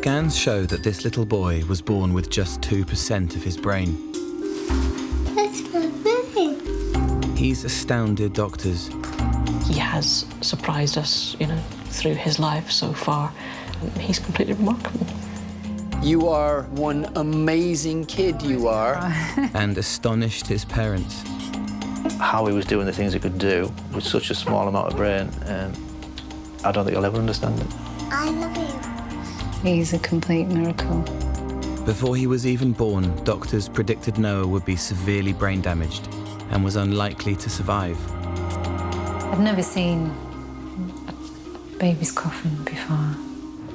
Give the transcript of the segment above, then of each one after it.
Scans show that this little boy was born with just 2% of his brain. That's my brain. He's astounded doctors. He has surprised us, through his life so far. He's completely remarkable. You are one amazing kid, you are. And astonished his parents. How he was doing the things he could do with such a small amount of brain, I don't think I'll ever understand it. I love you. He's a complete miracle. Before he was even born, doctors predicted Noah would be severely brain damaged and was unlikely to survive. I've never seen a baby's coffin before.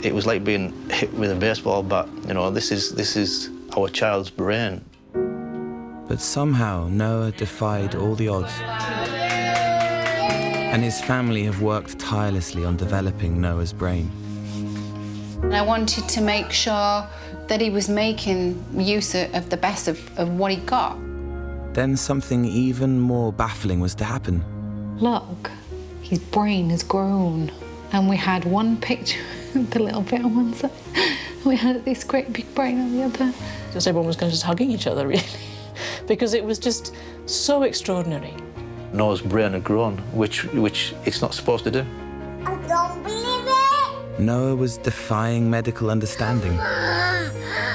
It was like being hit with a baseball bat. This is our child's brain. But somehow Noah defied all the odds. And his family have worked tirelessly on developing Noah's brain. I wanted to make sure that he was making use of the best of what he got. Then something even more baffling was to happen. Look, his brain has grown. And we had one picture of the little bit on one side. And we had this great big brain on the other. Just everyone was just hugging each other, really, because it was just so extraordinary. Noah's brain had grown, which it's not supposed to do. I don't believe it. Noah was defying medical understanding.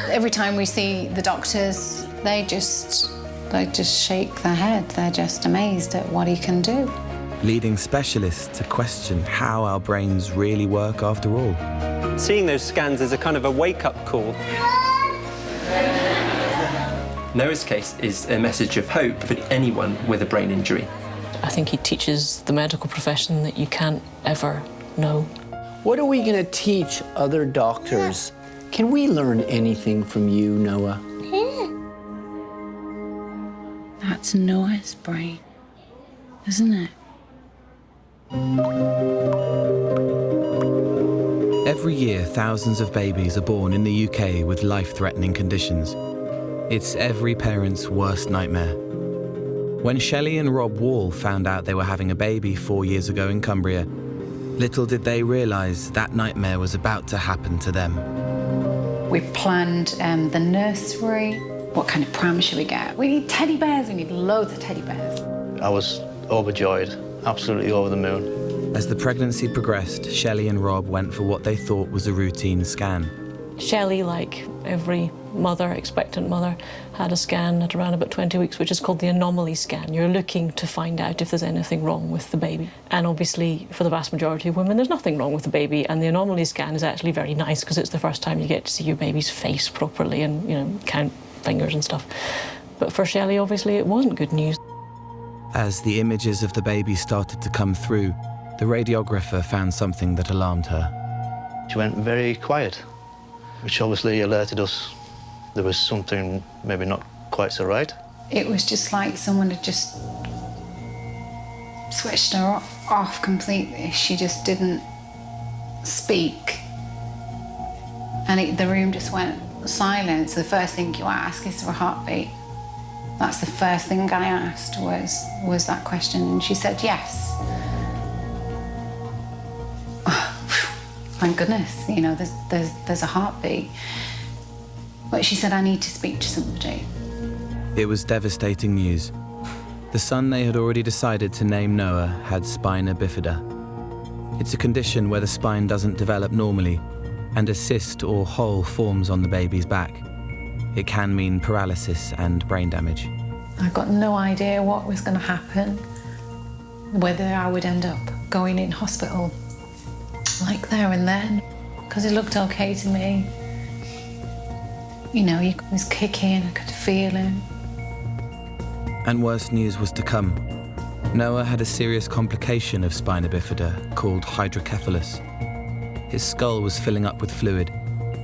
Every time we see the doctors, they just shake their head. They're just amazed at what he can do. Leading specialists to question how our brains really work after all. Seeing those scans is a kind of a wake-up call. Noah's case is a message of hope for anyone with a brain injury. I think he teaches the medical profession that you can't ever know. What are we going to teach other doctors? Can we learn anything from you, Noah? That's Noah's brain, isn't it? Every year, thousands of babies are born in the UK with life-threatening conditions. It's every parent's worst nightmare. When Shelley and Rob Wall found out they were having a baby 4 years ago in Cumbria, little did they realise that nightmare was about to happen to them. We planned the nursery. What kind of pram should we get? We need teddy bears. We need loads of teddy bears. I was overjoyed, absolutely over the moon. As the pregnancy progressed, Shelley and Rob went for what they thought was a routine scan. Shelley, like every mother, expectant mother, had a scan at around about 20 weeks, which is called the anomaly scan. You're looking to find out if there's anything wrong with the baby. And obviously, for the vast majority of women, there's nothing wrong with the baby. And the anomaly scan is actually very nice because it's the first time you get to see your baby's face properly and, count fingers and stuff. But for Shelley, obviously, it wasn't good news. As the images of the baby started to come through, the radiographer found something that alarmed her. She went very quiet, which obviously alerted us there was something maybe not quite so right. It was just like someone had just switched her off completely. She just didn't speak. And the room just went silent. So the first thing you ask is for a heartbeat. That's the first thing I asked was that question, and she said yes. Thank goodness, there's a heartbeat. But she said, I need to speak to somebody. It was devastating news. The son they had already decided to name Noah had spina bifida. It's a condition where the spine doesn't develop normally, and a cyst or hole forms on the baby's back. It can mean paralysis and brain damage. I got no idea what was going to happen, whether I would end up going in hospital like there and then, because it looked okay to me. He was kicking, I could feel him. And worse news was to come. Noah had a serious complication of spina bifida called hydrocephalus. His skull was filling up with fluid,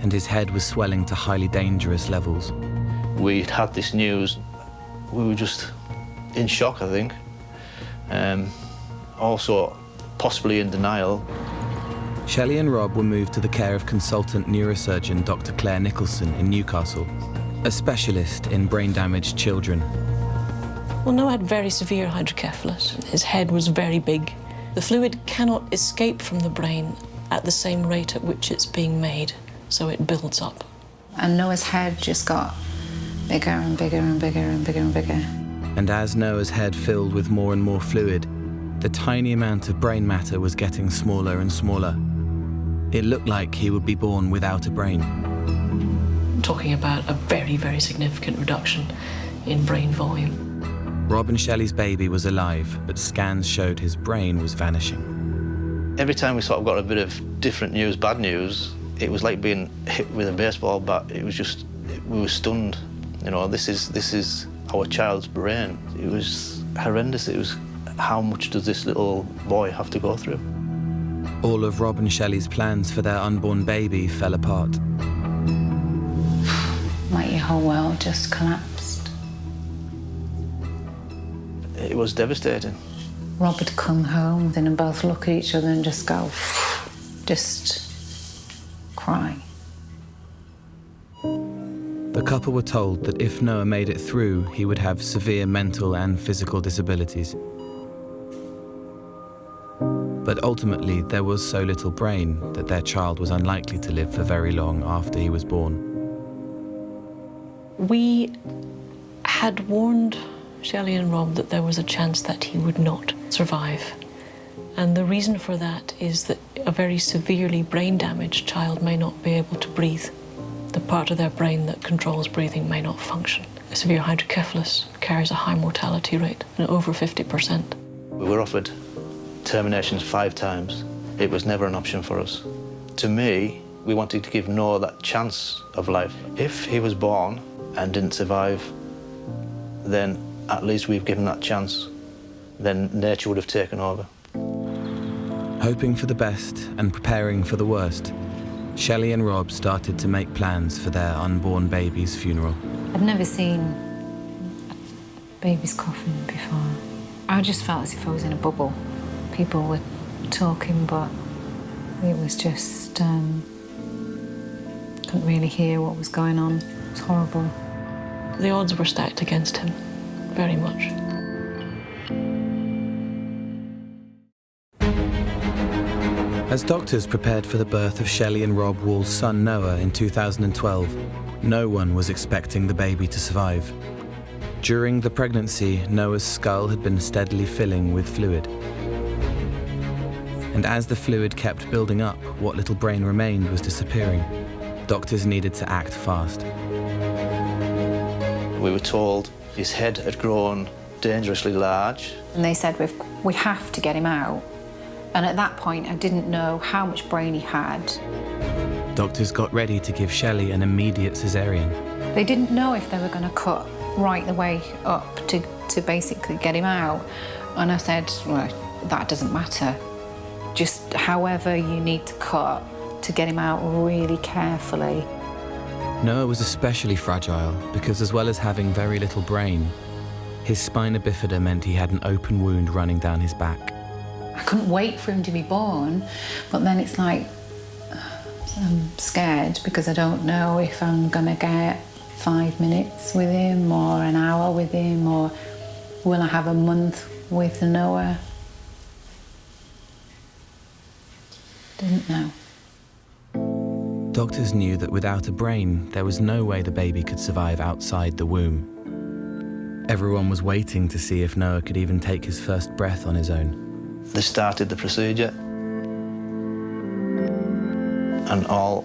and his head was swelling to highly dangerous levels. We'd had this news, we were just in shock, I think. Also, possibly in denial. Shelley and Rob were moved to the care of consultant neurosurgeon Dr. Claire Nicholson in Newcastle, a specialist in brain-damaged children. Well, Noah had very severe hydrocephalus. His head was very big. The fluid cannot escape from the brain at the same rate at which it's being made. so it builds up. And Noah's head just got bigger and bigger and bigger and bigger and bigger. And as Noah's head filled with more and more fluid, the tiny amount of brain matter was getting smaller and smaller. It looked like he would be born without a brain. Talking about a very, very significant reduction in brain volume. Rob and Shelley's baby was alive, but scans showed his brain was vanishing. Every time we sort of got a bit of different news, bad news, it was like being hit with a baseball bat. It was just, we were stunned. You know, this is our child's brain. It was horrendous. It was, how much does this little boy have to go through? All of Rob and Shelley's plans for their unborn baby fell apart. Like your whole world just collapsed. It was devastating. Rob had come home, then both look at each other and just go, just cry. The couple were told that if Noah made it through, he would have severe mental and physical disabilities. But ultimately, there was so little brain that their child was unlikely to live for very long after he was born. We had warned Shelley and Rob that there was a chance that he would not survive. And the reason for that is that a very severely brain-damaged child may not be able to breathe. The part of their brain that controls breathing may not function. A severe hydrocephalus carries a high mortality rate, over 50%. We were offered terminations 5 times. It was never an option for us. To me, we wanted to give Noah that chance of life. If he was born and didn't survive, then at least we've given that chance. Then nature would have taken over. Hoping for the best and preparing for the worst, Shelley and Rob started to make plans for their unborn baby's funeral. I'd never seen a baby's coffin before. I just felt as if I was in a bubble. People were talking, but it was just, couldn't really hear what was going on. It was horrible. The odds were stacked against him, very much. As doctors prepared for the birth of Shelley and Rob Wall's son Noah in 2012, no one was expecting the baby to survive. During the pregnancy, Noah's skull had been steadily filling with fluid. And as the fluid kept building up, what little brain remained was disappearing. Doctors needed to act fast. We were told his head had grown dangerously large. And they said, we have to get him out. And at that point, I didn't know how much brain he had. Doctors got ready to give Shelley an immediate cesarean. They didn't know if they were going to cut right the way up to basically get him out. And I said, well, that doesn't matter. Just however you need to cut to get him out really carefully. Noah was especially fragile because, as well as having very little brain, his spina bifida meant he had an open wound running down his back. I couldn't wait for him to be born, but then it's like, I'm scared because I don't know if I'm gonna get 5 minutes with him or an hour with him, or will I have a month with Noah? Didn't know. Doctors knew that without a brain, there was no way the baby could survive outside the womb. Everyone was waiting to see if Noah could even take his first breath on his own. They started the procedure, and all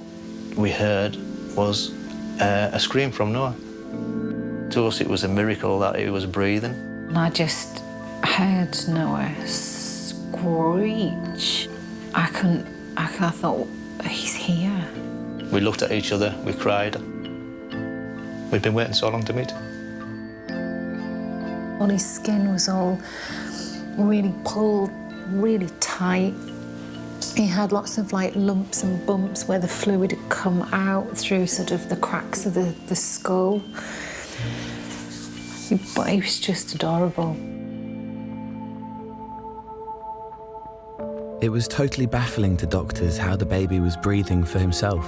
we heard was a scream from Noah. To us, it was a miracle that he was breathing. And I just heard Noah screech. I thought, he's here. We looked at each other, we cried. We'd been waiting so long to meet. Well, his skin was all really pulled, really tight. He had lots of like lumps and bumps where the fluid had come out through sort of the cracks of the skull. But he was just adorable. It was totally baffling to doctors how the baby was breathing for himself.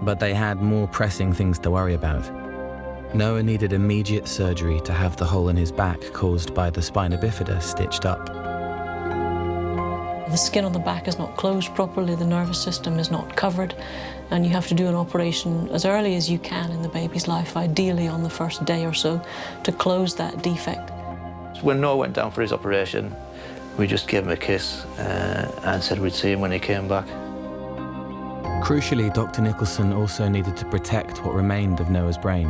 But they had more pressing things to worry about. Noah needed immediate surgery to have the hole in his back caused by the spina bifida stitched up. The skin on the back is not closed properly, the nervous system is not covered, and you have to do an operation as early as you can in the baby's life, ideally on the first day or so, to close that defect. When Noah went down for his operation, we just gave him a kiss and said we'd see him when he came back. Crucially, Dr. Nicholson also needed to protect what remained of Noah's brain.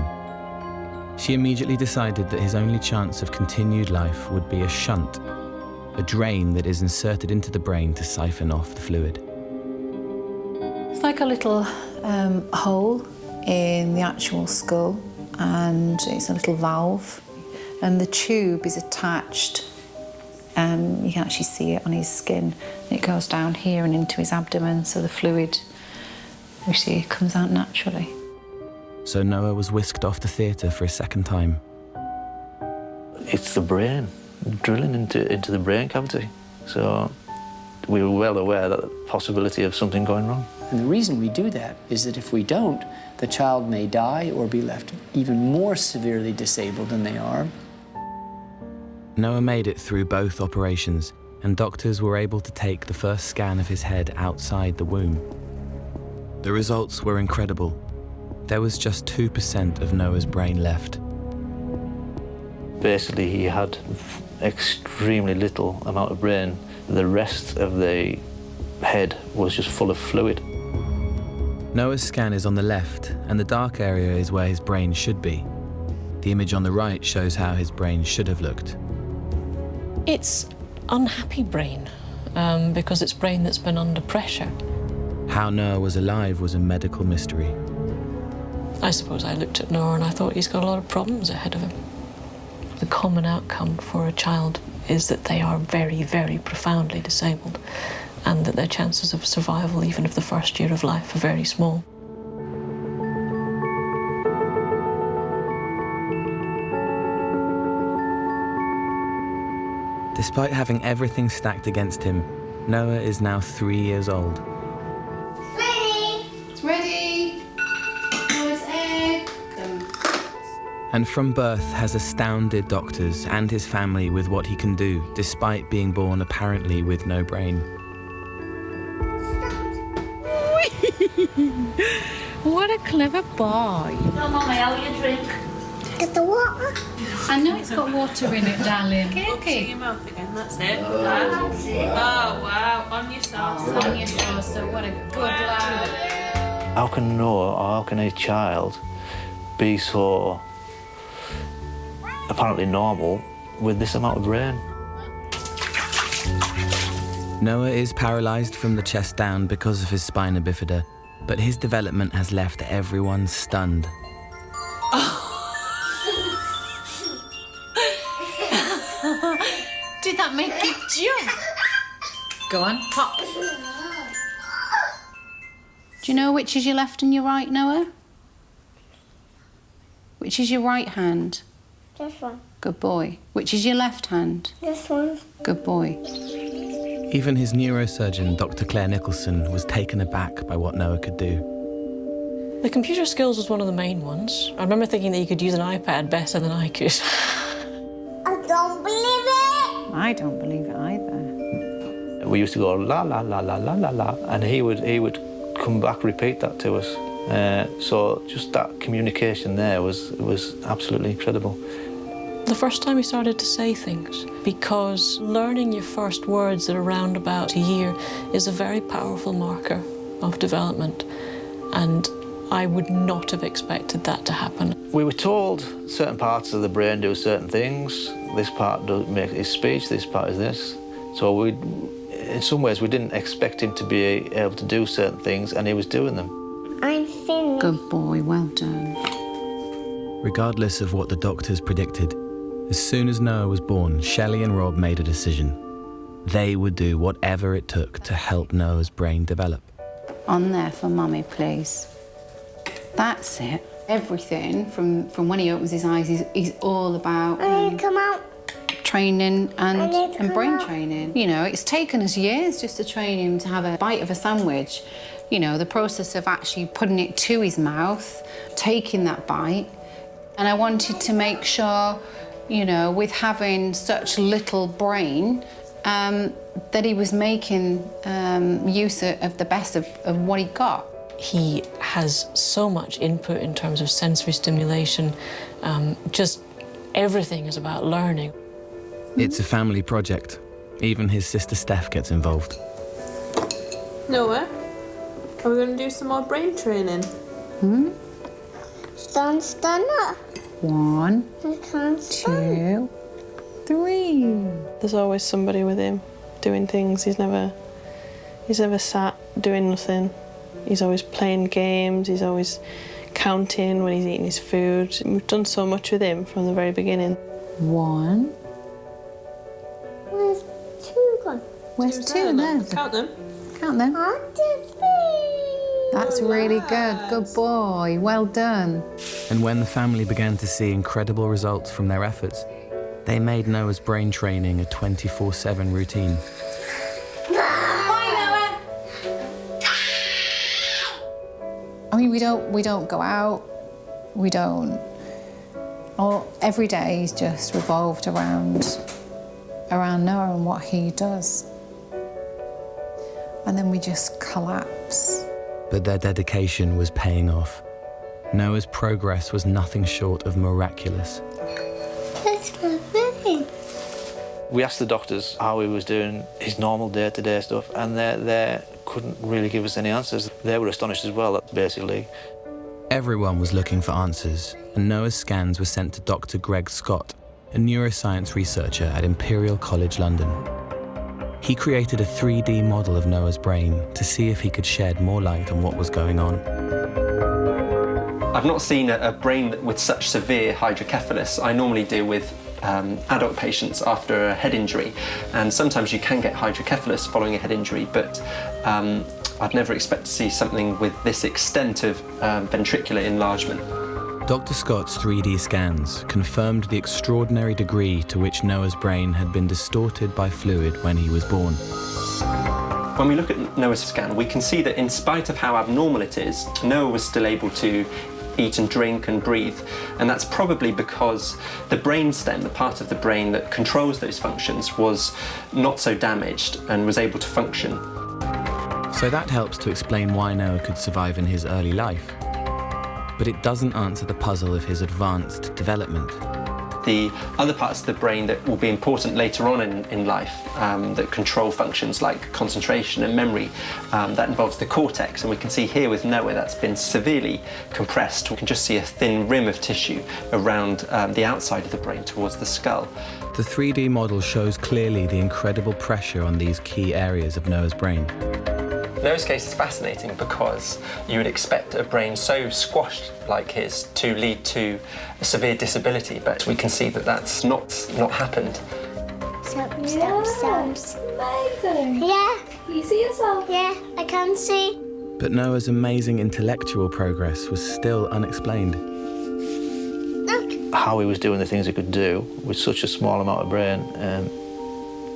She immediately decided that his only chance of continued life would be a shunt, a drain that is inserted into the brain to siphon off the fluid. It's like a little hole in the actual skull, and it's a little valve, and the tube is attached. You can actually see it on his skin. It goes down here and into his abdomen, so the fluid, we see, comes out naturally. So Noah was whisked off to theatre for a second time. It's the brain, drilling into the brain cavity. So we were well aware that the possibility of something going wrong. And the reason we do that is that if we don't, the child may die or be left even more severely disabled than they are. Noah made it through both operations, and doctors were able to take the first scan of his head outside the womb. The results were incredible. There was just 2% of Noah's brain left. Basically, he had extremely little amount of brain. The rest of the head was just full of fluid. Noah's scan is on the left, and the dark area is where his brain should be. The image on the right shows how his brain should have looked. It's unhappy brain, because it's brain that's been under pressure. How Noah was alive was a medical mystery. I suppose I looked at Noah and I thought he's got a lot of problems ahead of him. The common outcome for a child is that they are very, very profoundly disabled, and that their chances of survival, even of the first year of life, are very small. Despite having everything stacked against him, Noah is now 3 years old. Ready? It's ready. Noah's egg. And from birth has astounded doctors and his family with what he can do, despite being born apparently with no brain. What a clever boy. No, Mummy, how you drink? Get the water. I know it's got water in it, darling. Look in your mouth again, that's it. That's it. Oh, wow, on your sauce. On your saucer, what a good lad. How can Noah, or how can a child be so apparently normal with this amount of brain? Noah is paralysed from the chest down because of his spina bifida, but his development has left everyone stunned. Did that make you jump? Go on, pop. Do you know which is your left and your right, Noah? Which is your right hand? This one. Good boy. Which is your left hand? This one. Good boy. Even his neurosurgeon, Dr. Claire Nicholson, was taken aback by what Noah could do. The computer skills was one of the main ones. I remember thinking that you could use an iPad better than I could. I don't believe it. I don't believe it either. We used to go la la la la la la la, and he would come back, repeat that to us. So just that communication there was absolutely incredible. The first time he started to say things, because learning your first words at around about a year is a very powerful marker of development, and I would not have expected that to happen. We were told certain parts of the brain do certain things. This part does make his speech, this part is this. So in some ways we didn't expect him to be able to do certain things, and he was doing them. I'm finished. Good boy, well done. Regardless of what the doctors predicted, as soon as Noah was born, Shelley and Rob made a decision. They would do whatever it took to help Noah's brain develop. On there for Mummy, please. That's it. Everything from when he opens his eyes is all about I need to come out. training I need to and come brain out. training. You know, it's taken us years just to train him to have a bite of a sandwich. You know, the process of actually putting it to his mouth, taking that bite. And I wanted to make sure, you know, with having such little brain, that he was making use of the best of what he got. He has so much input in terms of sensory stimulation. Just everything is about learning. It's a family project. Even his sister Steph gets involved. Noah, are we going to do some more brain training? Stand up. 1, I can't stand. 2, 3. There's always somebody with him doing things. He's never sat doing nothing. He's always playing games. He's always counting when he's eating his food. We've done so much with him from the very beginning. 1. Where's 2 gone? Where's 2 there? Count them. Count them. 1, 2, 3. That's really good. Good boy. Well done. And when the family began to see incredible results from their efforts, they made Noah's brain training a 24/7 routine. I mean, we don't go out. We don't. Every day is just revolved around Noah and what he does. And then we just collapse. But their dedication was paying off. Noah's progress was nothing short of miraculous. That's my thing. We asked the doctors how he was doing, his normal day-to-day stuff, and they couldn't really give us any answers. They were astonished as well, basically. Everyone was looking for answers, and Noah's scans were sent to Dr. Greg Scott, a neuroscience researcher at Imperial College London. He created a 3D model of Noah's brain to see if he could shed more light on what was going on. I've not seen a brain with such severe hydrocephalus. I normally deal with adult patients after a head injury, and sometimes you can get hydrocephalus following a head injury, but I'd never expect to see something with this extent of ventricular enlargement. Dr. Scott's 3D scans confirmed the extraordinary degree to which Noah's brain had been distorted by fluid when he was born. When we look at Noah's scan, we can see that in spite of how abnormal it is, Noah was still able to eat and drink and breathe, and that's probably because the brainstem, the part of the brain that controls those functions, was not so damaged and was able to function. So that helps to explain why Noah could survive in his early life. But it doesn't answer the puzzle of his advanced development. The other parts of the brain that will be important later on in life, that control functions like concentration and memory, that involves the cortex, and we can see here with Noah that's been severely compressed. We can just see a thin rim of tissue around the outside of the brain towards the skull. The 3D model shows clearly the incredible pressure on these key areas of Noah's brain. Noah's case is fascinating because you would expect a brain so squashed like his to lead to a severe disability, but we can see that that's not happened. Stop. Amazing. Yeah. You see yourself? Yeah, I can see. But Noah's amazing intellectual progress was still unexplained. Look. How he was doing the things he could do with such a small amount of brain,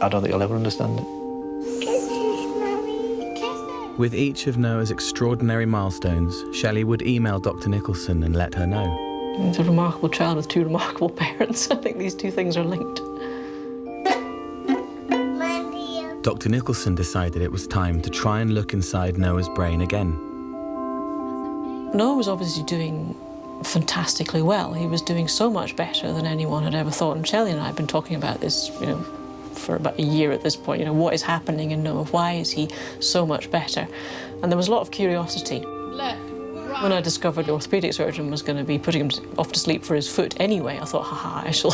I don't think I'll ever understand it. With each of Noah's extraordinary milestones, Shelley would email Dr. Nicholson and let her know. He's a remarkable child with 2 remarkable parents. I think these 2 things are linked. Dr. Nicholson decided it was time to try and look inside Noah's brain again. Noah was obviously doing fantastically well. He was doing so much better than anyone had ever thought. And Shelley and I have been talking about this, for about a year at this point. What is happening in Noah? Why is he so much better? And there was a lot of curiosity. When I discovered the orthopaedic surgeon was going to be putting him off to sleep for his foot anyway, I thought, I shall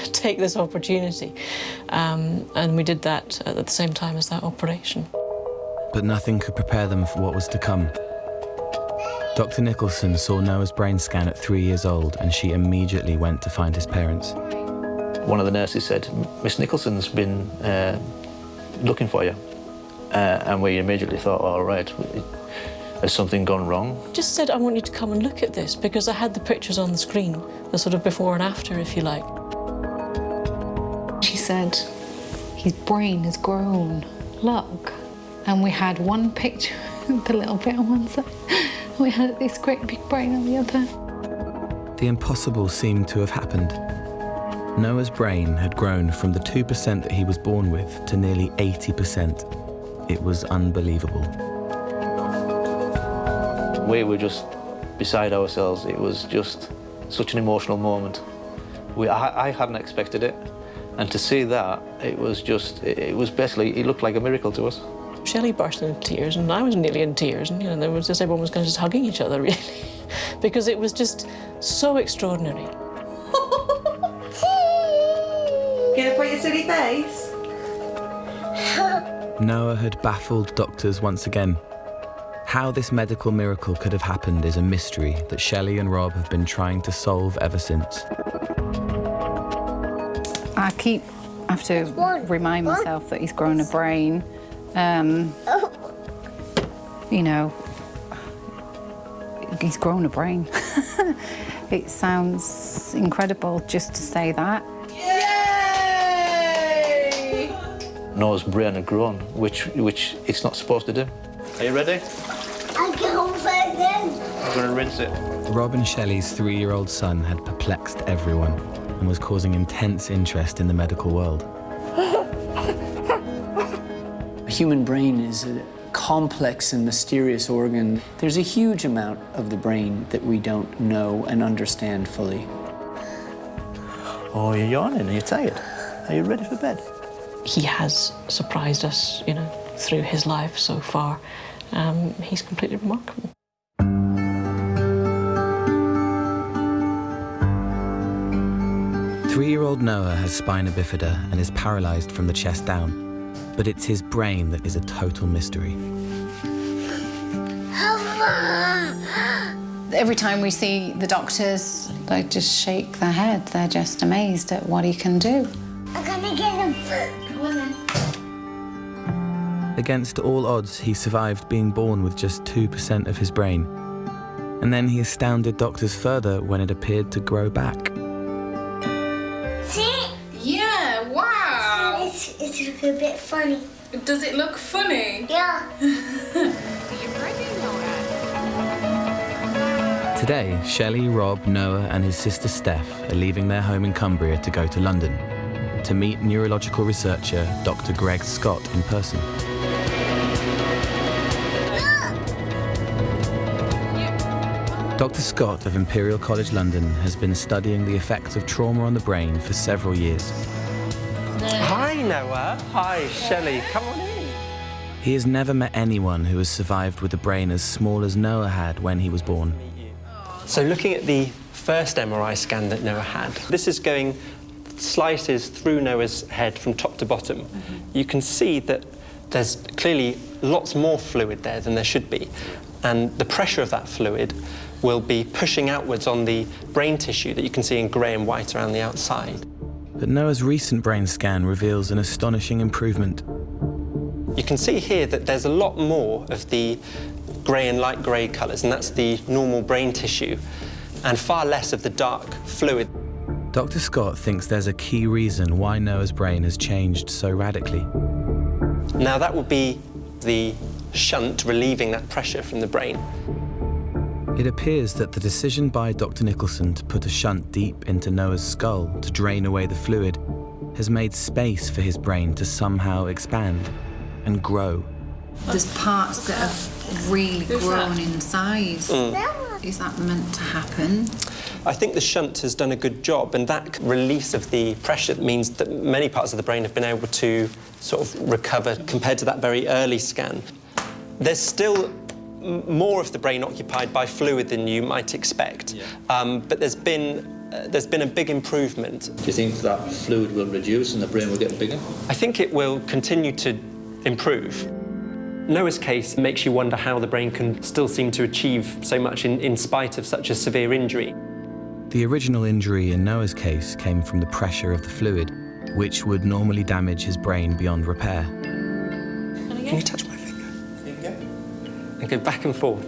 take this opportunity. And we did that at the same time as that operation. But nothing could prepare them for what was to come. Dr. Nicholson saw Noah's brain scan at 3 years old, and she immediately went to find his parents. One of the nurses said, Miss Nicholson's been looking for you. And we immediately thought, all right, has something gone wrong? Just said, I want you to come and look at this, because I had the pictures on the screen, the sort of before and after, if you like. She said, his brain has grown, look. And we had one picture, the little bit on one side. We had this great big brain on the other. The impossible seemed to have happened. Noah's brain had grown from the 2% that he was born with to nearly 80%. It was unbelievable. We were just beside ourselves. It was just such an emotional moment. I hadn't expected it, and to see that, it was basically, it looked like a miracle to us. Shelley burst into tears, and I was nearly in tears, and there was just, everyone was kind of just hugging each other, really, because it was just so extraordinary. Gonna put your silly face? Noah had baffled doctors once again. How this medical miracle could have happened is a mystery that Shelley and Rob have been trying to solve ever since. I have to remind myself that he's grown a brain. He's grown a brain. It sounds incredible just to say that. Yay! Noah's brain had grown, which it's not supposed to do. Are you ready? I can't find it. I'm going to rinse it. Rob and Shelley's 3-year-old son had perplexed everyone and was causing intense interest in the medical world. The human brain is a complex and mysterious organ. There's a huge amount of the brain that we don't know and understand fully. Oh, you're yawning. Are you tired? Are you ready for bed? He has surprised us, through his life so far. He's completely remarkable. Three-year-old Noah has spina bifida and is paralysed from the chest down. But it's his brain that is a total mystery. Every time we see the doctors, they just shake their head. They're just amazed at what he can do. I'm gonna get him. Come on then. Against all odds, he survived being born with just 2% of his brain. And then he astounded doctors further when it appeared to grow back. See? Yeah, wow. It's looking a bit funny. Does it look funny? Yeah. Today, Shelley, Rob, Noah and his sister Steph are leaving their home in Cumbria to go to London to meet neurological researcher Dr. Greg Scott in person. Dr. Scott of Imperial College London has been studying the effects of trauma on the brain for several years. Hi, Noah. Hi, Shelley. Come on in. He has never met anyone who has survived with a brain as small as Noah had when he was born. So looking at the first MRI scan that Noah had, this is going slices through Noah's head from top to bottom. You can see that there's clearly lots more fluid there than there should be. And the pressure of that fluid will be pushing outwards on the brain tissue that you can see in grey and white around the outside. But Noah's recent brain scan reveals an astonishing improvement. You can see here that there's a lot more of the grey and light grey colours, and that's the normal brain tissue, and far less of the dark fluid. Dr. Scott thinks there's a key reason why Noah's brain has changed so radically. Now that would be the shunt relieving that pressure from the brain. It appears that the decision by Dr. Nicholson to put a shunt deep into Noah's skull to drain away the fluid has made space for his brain to somehow expand and grow. There's parts that have really grown in size. Is that meant to happen? I think the shunt has done a good job, and that release of the pressure means that many parts of the brain have been able to sort of recover compared to that very early scan. There's still more of the brain occupied by fluid than you might expect, but there's been a big improvement. Do you think that fluid will reduce and the brain will get bigger? I think it will continue to improve. Noah's case makes you wonder how the brain can still seem to achieve so much in spite of such a severe injury. The original injury in Noah's case came from the pressure of the fluid, which would normally damage his brain beyond repair. Can you touch my finger? And go back and forth.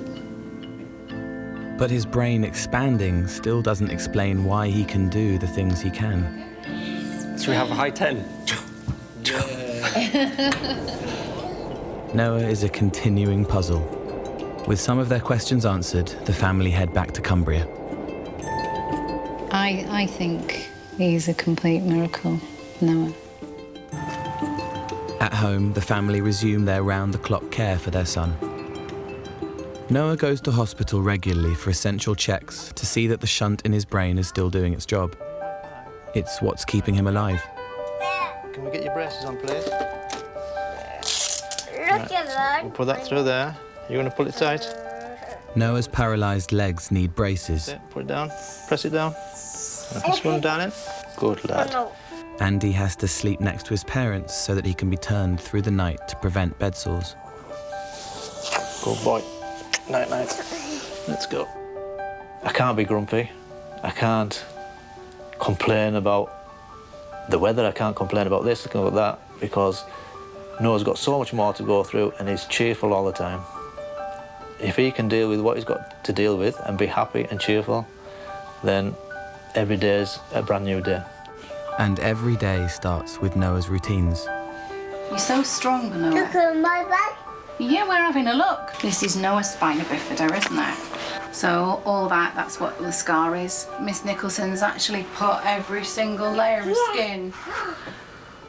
But his brain expanding still doesn't explain why he can do the things he can. Should we have a high 10? Noah is a continuing puzzle. With some of their questions answered, the family head back to Cumbria. I think He's a complete miracle, Noah. At home, the family resume their round-the-clock care for their son. Noah goes to hospital regularly for essential checks to see that the shunt in his brain is still doing its job. It's what's keeping him alive. Can we get your braces on, please? Look at that. We'll put that through there. You're going to pull it tight? Noah's paralysed legs need braces. That's it. Put it down. Press it down. This one down in. Good lad. Andy has to sleep next to his parents so that he can be turned through the night to prevent bed sores. Good boy. Night, night. Let's go. I can't be grumpy. I can't complain about the weather. I can't complain about this, about that, because Noah's got so much more to go through and he's cheerful all the time. If he can deal with what he's got to deal with and be happy and cheerful, then every day's a brand new day. And every day starts with Noah's routines. You're so strong, Noah. Look at my back. Yeah, we're having a look. This is Noah's spina bifida, isn't it? So all that's what the scar is. Miss Nicholson's actually put every single layer of skin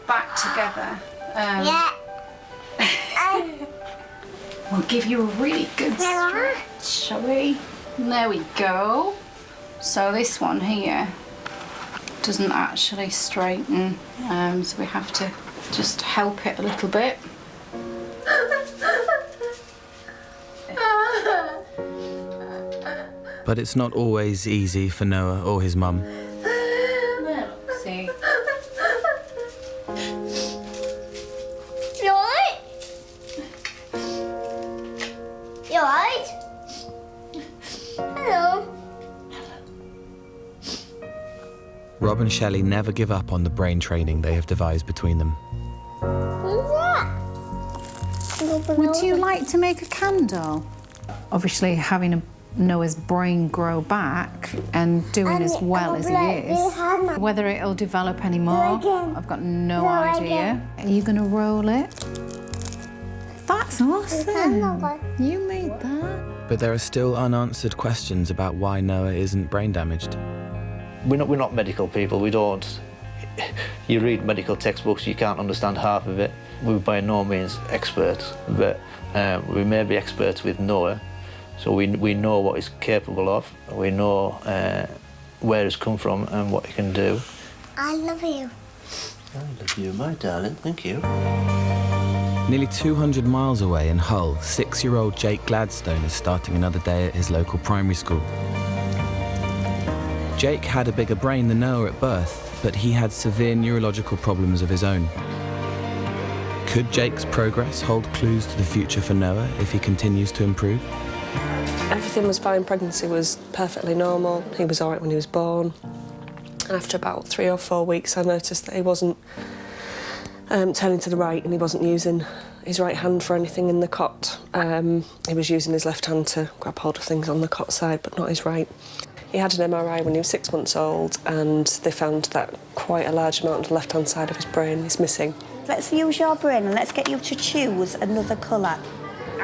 back together. We'll give you a really good stretch, shall we? There we go. So this one here doesn't actually straighten, so we have to just help it a little bit. But it's not always easy for Noah or his mum. See. You alright? You alright? Hello. Rob and Shelley never give up on the brain training they have devised between them. What's that? Would you like to make a candle? Obviously, having Noah's brain grow back and doing as well as he is. Whether it'll develop anymore, I've got no idea. Are you going to roll it? That's awesome. You made that. But there are still unanswered questions about why Noah isn't brain damaged. We're not medical people. We don't. You read medical textbooks, you can't understand half of it. We're by no means experts, but we may be experts with Noah. So we know what he's capable of, we know where he's come from and what he can do. I love you. I love you, my darling, thank you. Nearly 200 miles away in Hull, 6-year-old Jake Gladstone is starting another day at his local primary school. Jake had a bigger brain than Noah at birth, but he had severe neurological problems of his own. Could Jake's progress hold clues to the future for Noah if he continues to improve? Everything was fine. Pregnancy was perfectly normal. He was all right when he was born. And after about 3 or 4 weeks, I noticed that he wasn't turning to the right and he wasn't using his right hand for anything in the cot. He was using his left hand to grab hold of things on the cot side, but not his right. He had an MRI when he was 6 months old, and they found that quite a large amount of the left-hand side of his brain is missing. Let's use your brain and let's get you to choose another colour.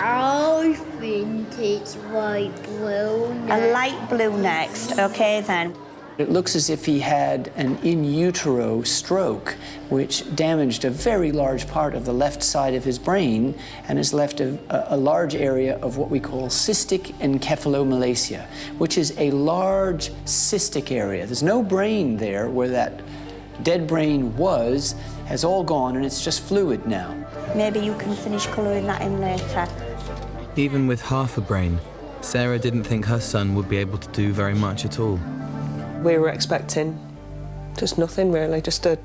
I think it's light blue next. A light blue next, okay then. It looks as if he had an in utero stroke, which damaged a very large part of the left side of his brain and has left a large area of what we call cystic encephalomalacia, which is a large cystic area. There's no brain there where that dead brain was, has all gone, and it's just fluid now. Maybe you can finish colouring that in later. Even with half a brain, Sarah didn't think her son would be able to do very much at all. We were expecting just nothing really, just a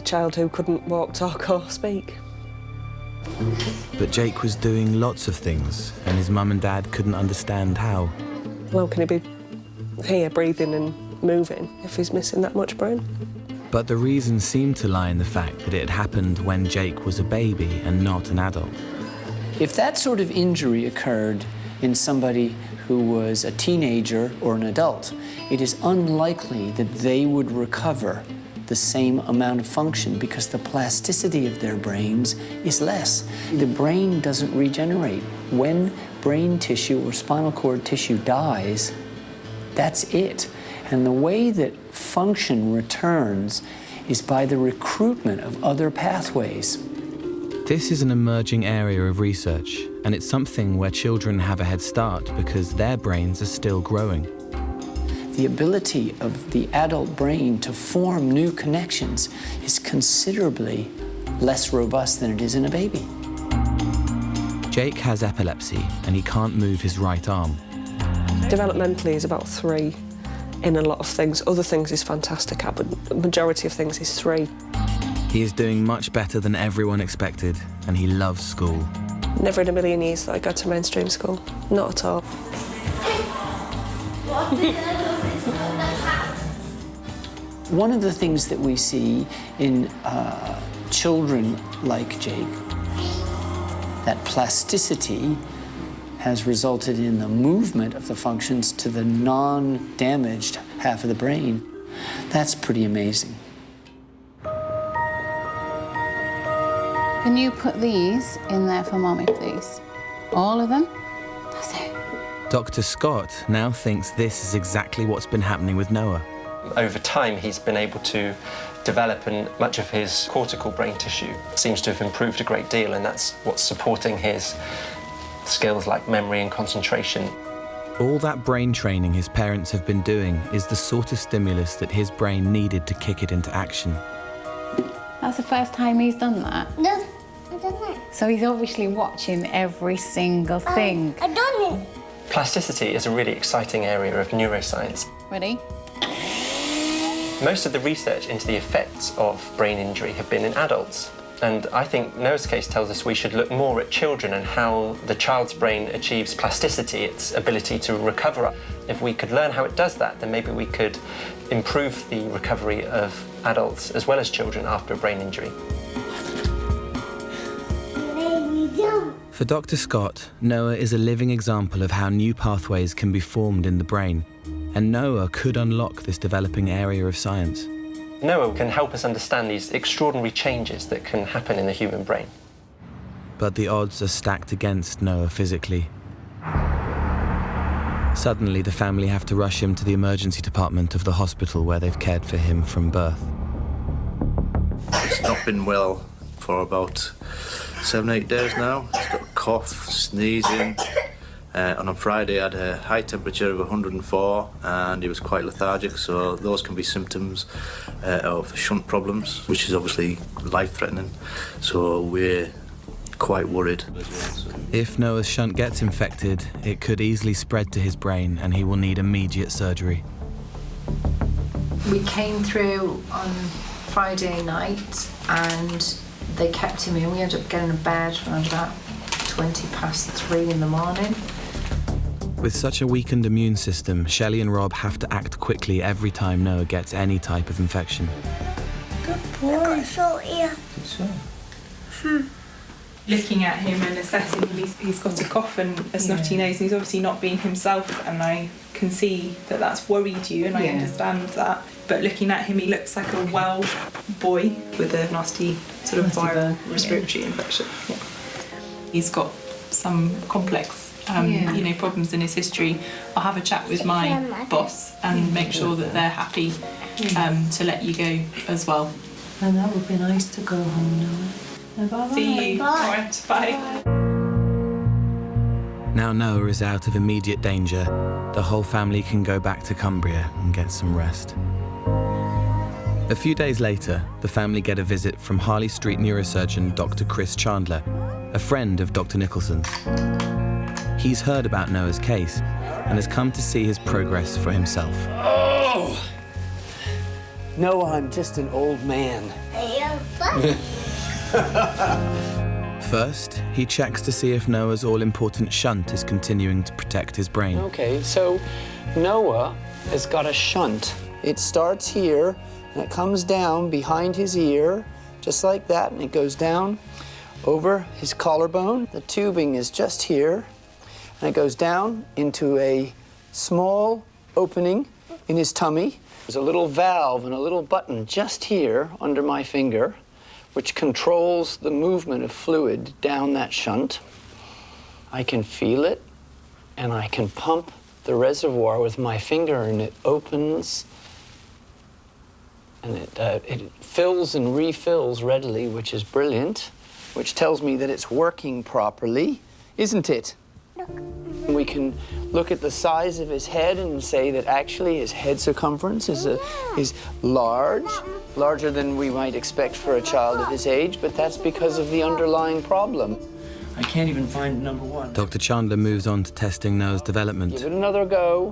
child who couldn't walk, talk or speak. But Jake was doing lots of things, and his mum and dad couldn't understand how. How can he be here breathing and moving if he's missing that much brain? But the reason seemed to lie in the fact that it had happened when Jake was a baby and not an adult. If that sort of injury occurred in somebody who was a teenager or an adult, it is unlikely that they would recover the same amount of function because the plasticity of their brains is less. The brain doesn't regenerate. When brain tissue or spinal cord tissue dies, that's it. And the way that function returns is by the recruitment of other pathways. This is an emerging area of research, and it's something where children have a head start because their brains are still growing. The ability of the adult brain to form new connections is considerably less robust than it is in a baby. Jake has epilepsy and he can't move his right arm. Developmentally, he's about 3 in a lot of things. Other things he's fantastic at, but the majority of things he's 3. He is doing much better than everyone expected, and he loves school. Never in a million years that I go to mainstream school. Not at all. One of the things that we see in children like Jake, that plasticity has resulted in the movement of the functions to the non-damaged half of the brain. That's pretty amazing. Can you put these in there for Mommy, please? All of them? That's it. Dr. Scott now thinks this is exactly what's been happening with Noah. Over time, he's been able to develop, and much of his cortical brain tissue seems to have improved a great deal, and that's what's supporting his skills like memory and concentration. All that brain training his parents have been doing is the sort of stimulus that his brain needed to kick it into action. That's the first time he's done that? No, I done it. So he's obviously watching every single thing. I done it. Plasticity is a really exciting area of neuroscience. Ready? Most of the research into the effects of brain injury have been in adults. And I think Noah's case tells us we should look more at children and how the child's brain achieves plasticity, its ability to recover. If we could learn how it does that, then maybe we could improve the recovery of adults as well as children after a brain injury. For Dr. Scott, Noah is a living example of how new pathways can be formed in the brain, and Noah could unlock this developing area of science. Noah can help us understand these extraordinary changes that can happen in the human brain. But the odds are stacked against Noah physically. Suddenly, the family have to rush him to the emergency department of the hospital where they've cared for him from birth. He's not been well for about 7-8 days now. He's got a cough, sneezing. And on Friday, I had a high temperature of 104, and he was quite lethargic, so those can be symptoms of shunt problems, which is obviously life-threatening. So we're quite worried. If Noah's shunt gets infected, it could easily spread to his brain, and he will need immediate surgery. We came through on Friday night and they kept him in. We ended up getting to bed around about 3:20 in the morning. With such a weakened immune system, Shelley and Rob have to act quickly every time Noah gets any type of infection. Good boy. I got salt here. Looking at him and assessing him, he's got a cough and a snotty nose, and he's obviously not being himself, and I can see that that's worried you, and I understand that. But looking at him, he looks like a well boy with a nasty sort of viral respiratory infection. Yeah. He's got some complex problems in his history. I'll have a chat with my boss and make sure that they're happy to let you go as well. And that would be nice to go home now. Bye-bye. See you. Bye. All right, bye. Now Noah is out of immediate danger, the whole family can go back to Cumbria and get some rest. A few days later, the family get a visit from Harley Street neurosurgeon Dr. Chris Chandler, a friend of Dr. Nicholson's. He's heard about Noah's case and has come to see his progress for himself. Oh! Noah, I'm just an old man. First, he checks to see if Noah's all-important shunt is continuing to protect his brain. Okay, so Noah has got a shunt. It starts here, and it comes down behind his ear, just like that, and it goes down over his collarbone. The tubing is just here, and it goes down into a small opening in his tummy. There's a little valve and a little button just here under my finger, which controls the movement of fluid down that shunt. I can feel it, and I can pump the reservoir with my finger, and it opens And it fills and refills readily, which is brilliant, which tells me that it's working properly, isn't it? Look. We can look at the size of his head and say that actually his head circumference is large, larger than we might expect for a child of his age, but that's because of the underlying problem. I can't even find number 1. Dr. Chandler moves on to testing Noah's development. Give it another go.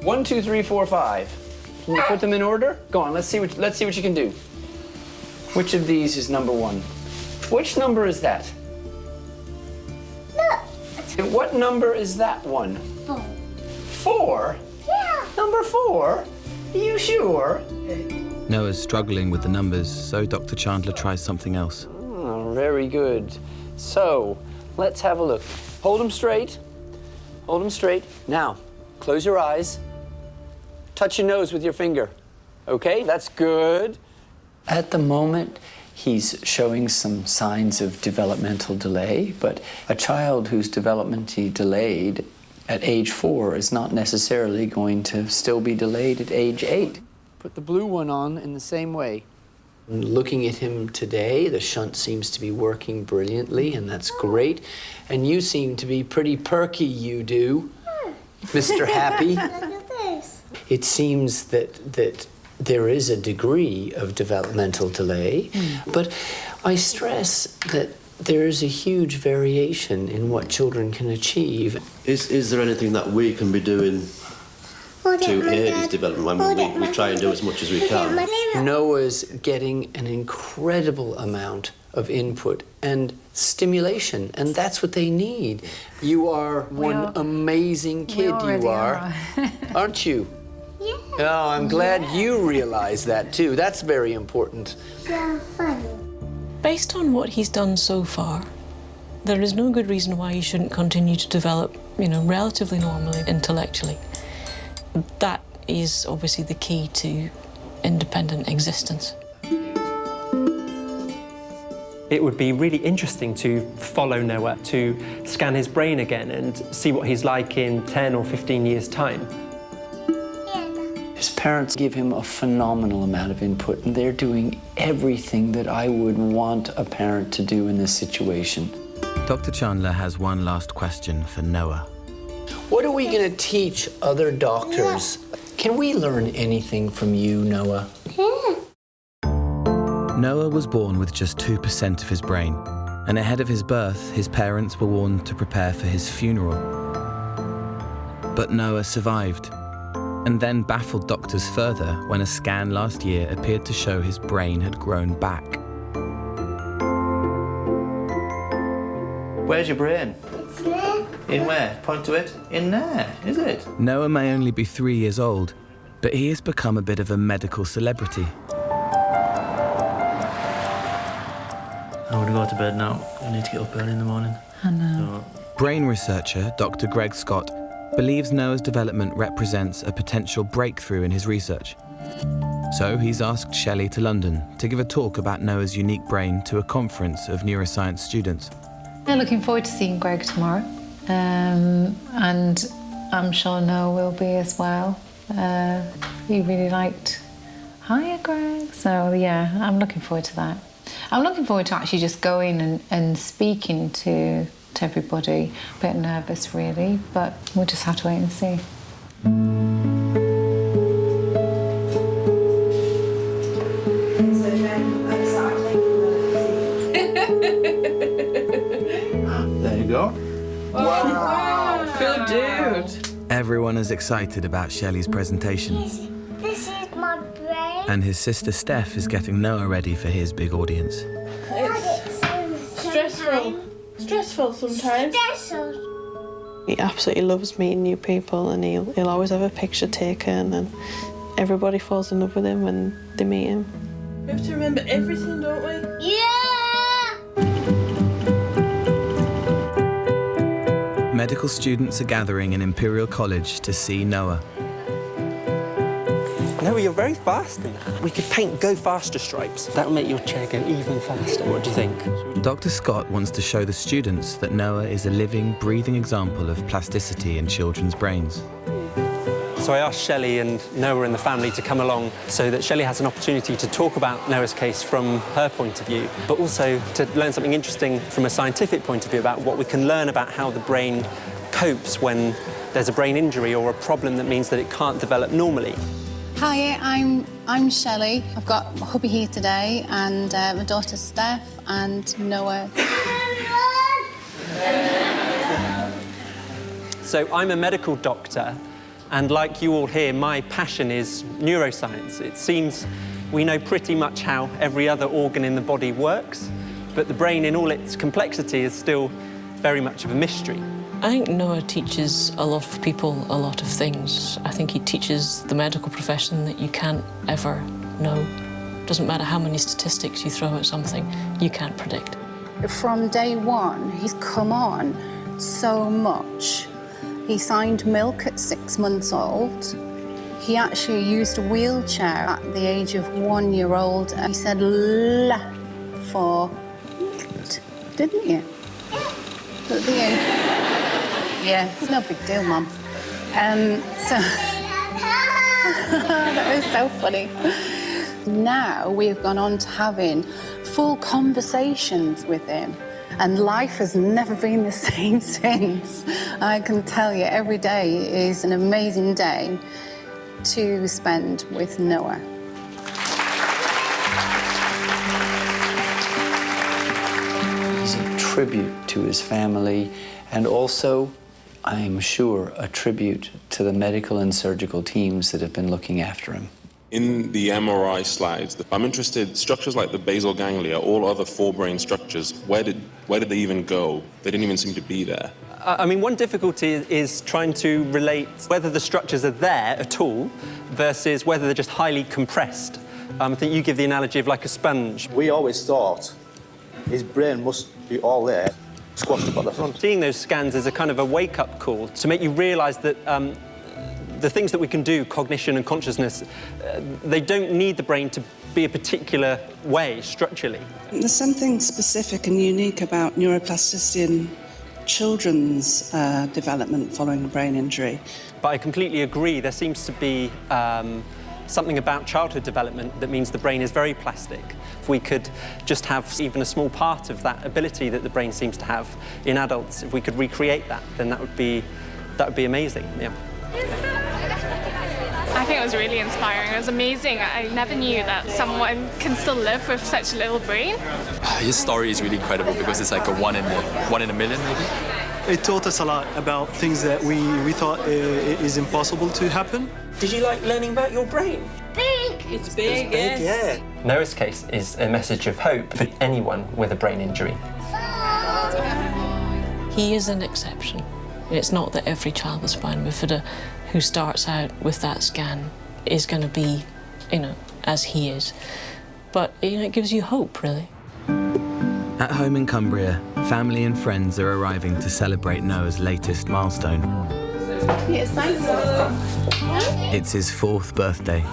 1, 2, 3, 4, 5. Can you put them in order? Go on, let's see what you can do. Which of these is number 1? Which number is that? Look. And what number is that one? 4. 4? Yeah. Number 4? Are you sure? Noah's struggling with the numbers, so Dr. Chandler tries something else. Oh, very good. So, let's have a look. Hold them straight. Hold them straight. Now, close your eyes. Touch your nose with your finger. Okay, that's good. At the moment, he's showing some signs of developmental delay, but a child who's developmentally delayed at age 4 is not necessarily going to still be delayed at age 8. Put the blue one on in the same way. Looking at him today, the shunt seems to be working brilliantly, and that's great. And you seem to be pretty perky, you do, Mr. Happy. Look at this. It seems that there is a degree of developmental delay, but I stress that there is a huge variation in what children can achieve. Is there anything that we can be doing to aid his development? I mean, we try and do as much as we can. Noah's getting an incredible amount of input and stimulation, and that's what they need. You are one amazing kid, you are. Aren't you? Yeah. Oh, I'm glad you realize that too. That's very important. Yeah, fun. Based on what he's done so far, there is no good reason why he shouldn't continue to develop, relatively normally intellectually. That is obviously the key to independent existence. It would be really interesting to follow Noah, to scan his brain again and see what he's like in 10 or 15 years' time. His parents give him a phenomenal amount of input, and they're doing everything that I would want a parent to do in this situation. Dr. Chandler has one last question for Noah. What are we going to teach other doctors? Can we learn anything from you, Noah? Noah was born with just 2% of his brain, and ahead of his birth, his parents were warned to prepare for his funeral. But Noah survived, and then baffled doctors further when a scan last year appeared to show his brain had grown back. Where's your brain? It's there. In where? Point to it. In there, is it? Noah may only be 3 years old, but he has become a bit of a medical celebrity. I want to go to bed now. I need to get up early in the morning. I know. Brain researcher Dr. Greg Scott believes Noah's development represents a potential breakthrough in his research. So he's asked Shelley to London to give a talk about Noah's unique brain to a conference of neuroscience students. I'm looking forward to seeing Greg tomorrow, and I'm sure Noah will be as well. He really liked Hiya, Greg. So yeah, I'm looking forward to that. I'm looking forward to actually just going and speaking to everybody. A bit nervous really, but we'll just have to wait and see. There you go. Wow. Good dude. Everyone is excited about Shelley's presentation, This is my brain. and his sister Steph is getting Noah ready for his big audience. Stressful sometimes. Stressful. He absolutely loves meeting new people, and he'll always have a picture taken, and everybody falls in love with him when they meet him. We have to remember everything, don't we? Yeah. Medical students are gathering in Imperial College to see Noah. Noah, you're very fast. We could paint go faster stripes. That'll make your chair go even faster. What do you think? Dr. Scott wants to show the students that Noah is a living, breathing example of plasticity in children's brains. So I asked Shelley and Noah and the family to come along so that Shelley has an opportunity to talk about Noah's case from her point of view, but also to learn something interesting from a scientific point of view about what we can learn about how the brain copes when there's a brain injury or a problem that means that it can't develop normally. Hi, I'm Shelley. I've got my hubby here today and my daughter Steph and Noah. So I'm a medical doctor, and like you all here, my passion is neuroscience. It seems we know pretty much how every other organ in the body works, but the brain in all its complexity is still very much of a mystery. I think Noah teaches a lot of people a lot of things. I think he teaches the medical profession that you can't ever know. Doesn't matter how many statistics you throw at something, you can't predict. From day one, he's come on so much. He signed milk at 6 months old. He actually used a wheelchair at the age of 1 year old. He said "la" for didn't you? At the end. Yeah, it's no big deal, Mum. So that was so funny. Now we've gone on to having full conversations with him, and life has never been the same since. I can tell you, every day is an amazing day to spend with Noah. He's a tribute to his family, and also, I'm sure, a tribute to the medical and surgical teams that have been looking after him. In the MRI slides, I'm interested, structures like the basal ganglia, all other forebrain structures, where did they even go? They didn't even seem to be there. I mean, one difficulty is trying to relate whether the structures are there at all versus whether they're just highly compressed. I think you give the analogy of like a sponge. We always thought his brain must be all there, squashed up at the front. Seeing those scans is a kind of a wake-up call to make you realise that the things that we can do, cognition and consciousness, they don't need the brain to be a particular way structurally. There's something specific and unique about neuroplasticity in children's development following a brain injury. But I completely agree. There seems to be something about childhood development that means the brain is very plastic. If we could just have even a small part of that ability that the brain seems to have in adults, if we could recreate that, then that would be amazing. Yeah. I think it was really inspiring. It was amazing. I never knew that someone can still live with such a little brain. His story is really incredible because it's like a one in a million, maybe. It taught us a lot about things that we thought is impossible to happen. Did you like learning about your brain? Big! It's big, yeah. Noah's case is a message of hope for anyone with a brain injury. He is an exception. It's not that every child with spina bifida who starts out with that scan is going to be, as he is. But, it gives you hope, really. At home in Cumbria, family and friends are arriving to celebrate Noah's latest milestone. Yes, thanks. It's his 4th birthday.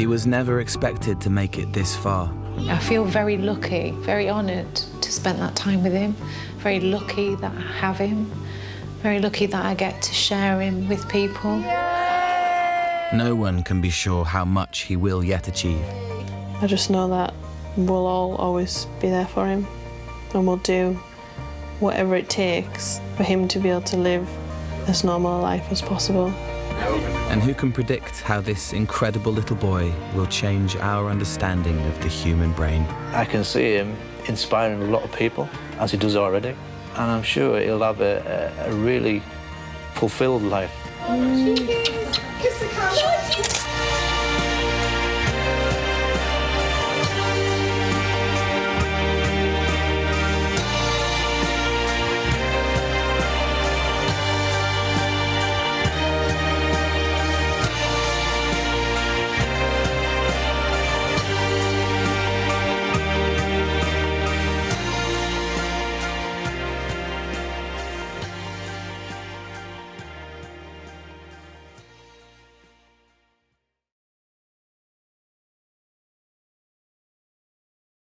He was never expected to make it this far. I feel very lucky, very honoured to spend that time with him. Very lucky that I have him. Very lucky that I get to share him with people. No one can be sure how much he will yet achieve. I just know that we'll all always be there for him, and we'll do whatever it takes for him to be able to live as normal a life as possible. And who can predict how this incredible little boy will change our understanding of the human brain? I can see him inspiring a lot of people, as he does already, and I'm sure he'll have a really fulfilled life. Kiss the camera.